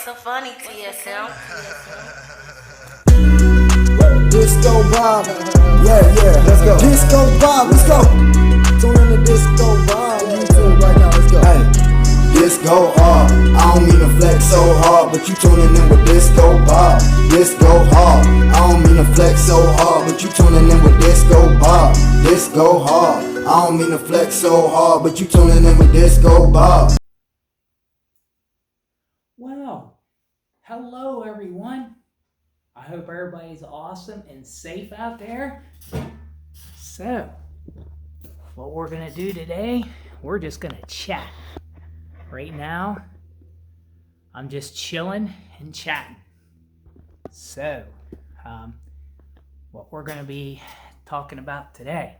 What's so funny, TSM? Disco Bob, yeah, let's go. Disco Bob, let's go. Tune in to Disco Bob, YouTube right now, let's go. Hey, Disco hard, I don't mean to flex so hard, but you tuning in with Disco Bob. Disco hard, I don't mean to flex so hard, but you tuning in with Disco Bob. Disco hard, I don't mean to flex so hard, but you tuning in with Disco Bob. Well, hello everyone. I hope everybody's awesome and safe out there. So, what we're going to do today, we're just going to chat. Right now, I'm just chilling and chatting. So, what we're going to be talking about today.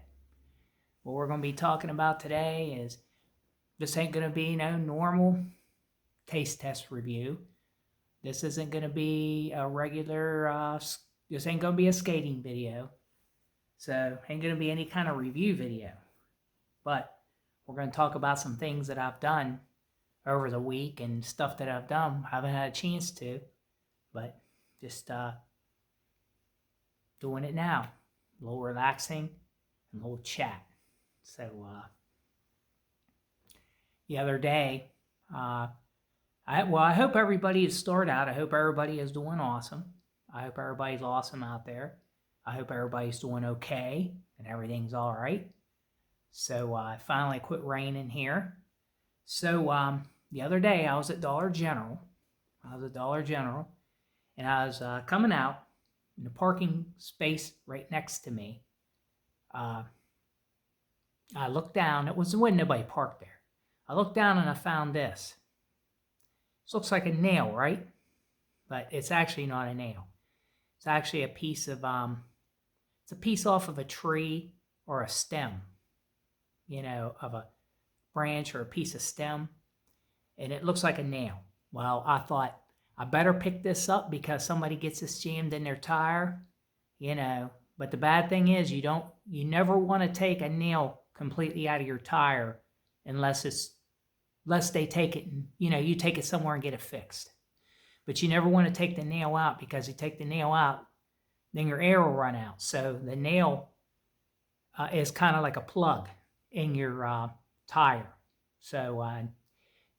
What we're going to be talking about today is this ain't going to be no normal taste test review. This isn't going to be a regular, this ain't going to be a skating video. So, ain't going to be any kind of review video. But we're going to talk about some things that I've done over the week and stuff that I've done. I haven't had a chance to, but just doing it now. A little relaxing and a little chat. So, the other day, I hope everybody is started out. I hope everybody is doing awesome. I hope everybody's awesome out there. I hope everybody's doing okay and everything's all right. So I finally quit raining here. So the other day I was at Dollar General. And I was coming out in the parking space right next to me. I looked down. There wasn't nobody parked there. I looked down and I found this. This looks like a nail, right? But it's actually not a nail. It's actually a piece of, it's a piece off of a tree or a stem, of a branch or a piece of stem. And it looks like a nail. Well, I thought, I better pick this up because somebody gets this jammed in their tire, But the bad thing is you never want to take a nail completely out of your tire unless they take it and, you take it somewhere and get it fixed. But you never want to take the nail out because you take the nail out, then your air will run out. So the nail is kind of like a plug in your tire. So,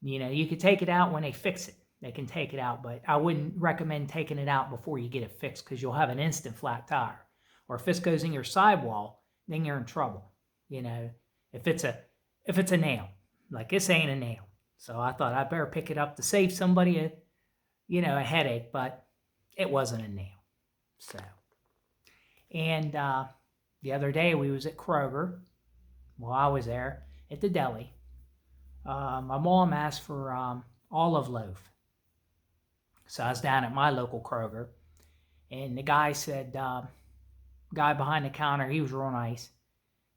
you could take it out when they fix it. They can take it out, but I wouldn't recommend taking it out before you get it fixed because you'll have an instant flat tire. Or if this goes in your sidewall, then you're in trouble. If it's a nail. Like this ain't a nail. So I thought I'd better pick it up to save somebody a headache, but it wasn't a nail. So, and the other day we was at Kroger. Well, I was there at the deli. My mom asked for olive loaf. So I was down at my local Kroger, and the guy said, guy behind the counter, he was real nice.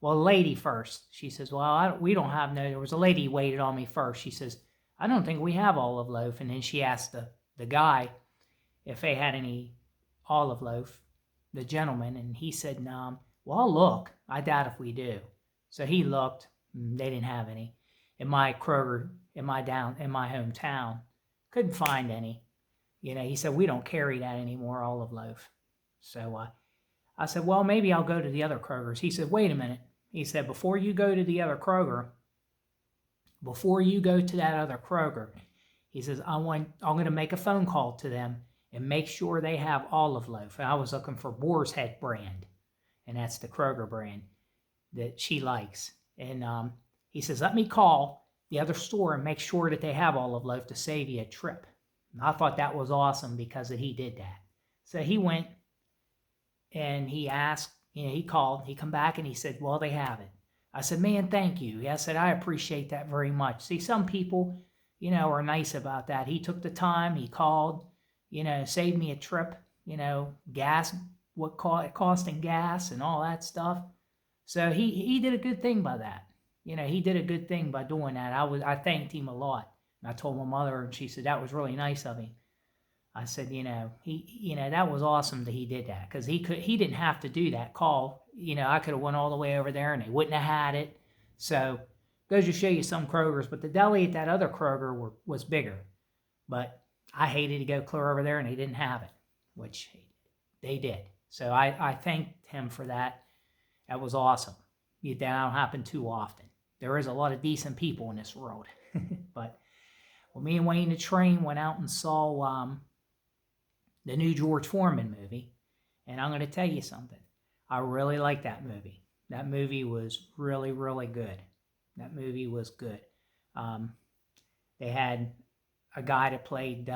Well, a lady first. She says, well, we don't have no, there was a lady waited on me first. She says, I don't think we have olive loaf. And then she asked the guy if they had any olive loaf, the gentleman, and he said, no. Well, I'll look. I doubt if we do. So he looked, they didn't have any. In my Kroger, in my hometown, couldn't find any. He said, we don't carry that anymore, olive loaf. So I said, well, maybe I'll go to the other Krogers. He said, wait a minute. He said, before you go to that other Kroger, he says, I'm going to make a phone call to them and make sure they have olive loaf. And I was looking for Boar's Head brand, and that's the Kroger brand that she likes. And he says, let me call the other store and make sure that they have olive loaf to save you a trip. And I thought that was awesome because he did that. So he went and he asked, he called, he come back and he said, well, they have it. I said, man, thank you. I said, I appreciate that very much. See, some people, are nice about that. He took the time, he called, saved me a trip, gas, what costing gas and all that stuff. So he did a good thing by that. He did a good thing by doing that. I thanked him a lot. And I told my mother, and she said, that was really nice of him. I said, that was awesome that he did that because he didn't have to do that call. I could have went all the way over there and they wouldn't have had it. So goes to show you some Krogers, but the deli at that other Kroger was bigger. But I hated to go clear over there and they didn't have it, which they did. So I thanked him for that. That was awesome. That don't happen too often. There is a lot of decent people in this world. But well, me and Wayne the Train went out and saw the new George Foreman movie. And I'm going to tell you something. I really like that movie. That movie was really, really good. That movie was good. They had a guy that played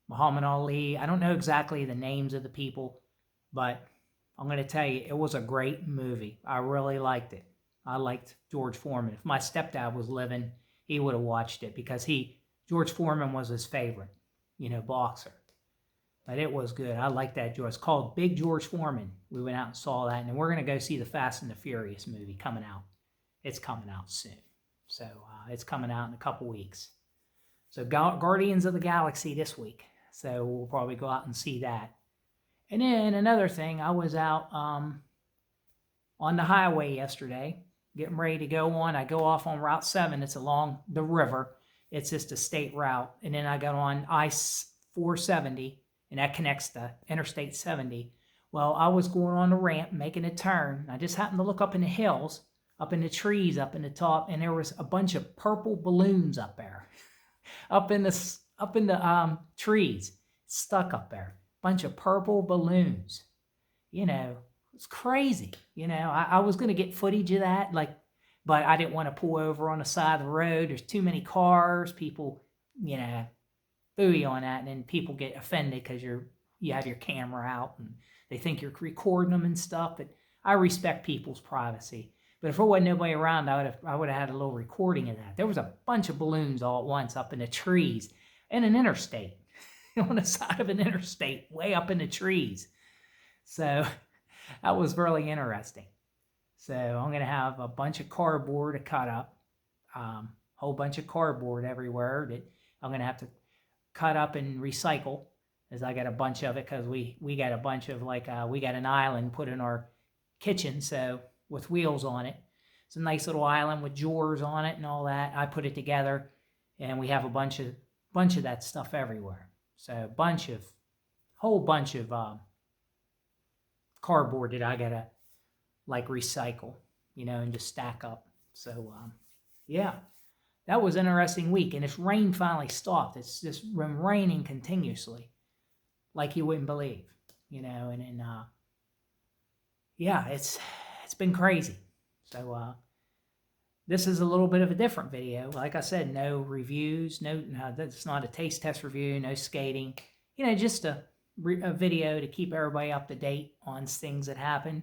Muhammad Ali. I don't know exactly the names of the people, but I'm going to tell you, it was a great movie. I really liked it. I liked George Foreman. If my stepdad was living, he would have watched it because George Foreman was his favorite, boxer. But it was good. I like that. It's called Big George Foreman. We went out and saw that. And then we're going to go see the Fast and the Furious movie coming out. It's coming out soon. So it's coming out in a couple weeks. So Guardians of the Galaxy this week. So we'll probably go out and see that. And then another thing, I was out on the highway yesterday, getting ready to go on. I go off on Route 7. It's along the river. It's just a state route. And then I got on I-470. And that connects to Interstate 70. Well, I was going on the ramp, making a turn. I just happened to look up in the hills, up in the trees, up in the top, and there was a bunch of purple balloons up there, up in the trees, stuck up there. Bunch of purple balloons. It's crazy. I was going to get footage of that, but I didn't want to pull over on the side of the road. There's too many cars, people, buoy on that, and then people get offended because you have your camera out and they think you're recording them and stuff. But I respect people's privacy. But if there wasn't nobody around, I would have had a little recording of that. There was a bunch of balloons all at once up in the trees in an interstate, on the side of an interstate, way up in the trees. So that was really interesting. So I'm going to have a bunch of cardboard to cut up, whole bunch of cardboard everywhere that I'm going to have to cut up and recycle, as I got a bunch of it because we got a bunch of we got an island put in our kitchen, so with wheels on it. It's a nice little island with drawers on it and all that. I put it together, and we have a bunch of that stuff everywhere. So whole bunch of cardboard that I gotta recycle, and just stack up. So yeah. That was an interesting week, and this rain finally stopped. It's just been raining continuously, like you wouldn't believe, and then, yeah, it's been crazy. So this is a little bit of a different video. Like I said, no reviews, no, that's not a taste test review, no skating, just a video to keep everybody up to date on things that happen,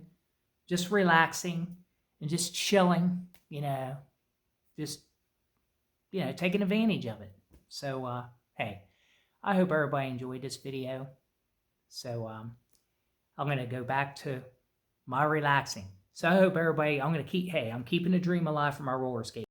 just relaxing and just chilling, just taking advantage of it. So, hey, I hope everybody enjoyed this video. So, I'm going to go back to my relaxing. So I hope everybody, I'm keeping the dream alive for my roller skate.